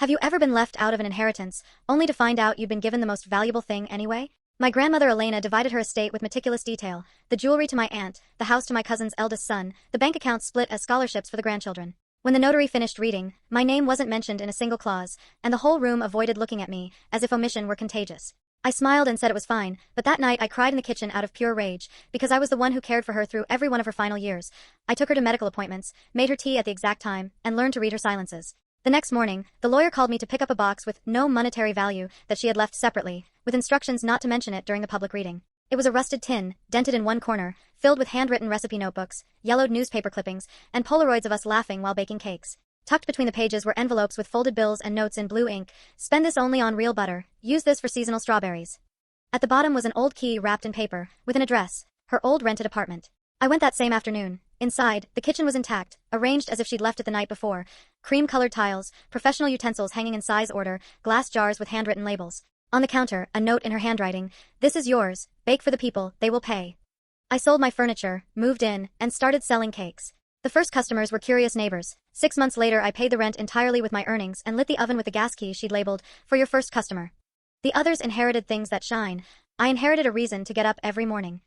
Have you ever been left out of an inheritance, only to find out you'd been given the most valuable thing anyway? My grandmother Elena divided her estate with meticulous detail, the jewelry to my aunt, the house to my cousin's eldest son, the bank accounts split as scholarships for the grandchildren. When the notary finished reading, my name wasn't mentioned in a single clause, and the whole room avoided looking at me, as if omission were contagious. I smiled and said it was fine, but that night I cried in the kitchen out of pure rage, because I was the one who cared for her through every one of her final years. I took her to medical appointments, made her tea at the exact time, and learned to read her silences. The next morning, the lawyer called me to pick up a box with no monetary value that she had left separately, with instructions not to mention it during the public reading. It was a rusted tin, dented in one corner, filled with handwritten recipe notebooks, yellowed newspaper clippings, and Polaroids of us laughing while baking cakes. Tucked between the pages were envelopes with folded bills and notes in blue ink. Spend this only on real butter. Use this for seasonal strawberries. At the bottom was an old key wrapped in paper, with an address, her old rented apartment. I went that same afternoon. Inside, the kitchen was intact, arranged as if she'd left it the night before. Cream-colored tiles, professional utensils hanging in size order, glass jars with handwritten labels. On the counter, a note in her handwriting. This is yours. Bake for the people, they will pay. I sold my furniture, moved in, and started selling cakes. The first customers were curious neighbors. 6 months later I paid the rent entirely with my earnings and lit the oven with the gas key she'd labeled, for your first customer. The others inherited things that shine. I inherited a reason to get up every morning.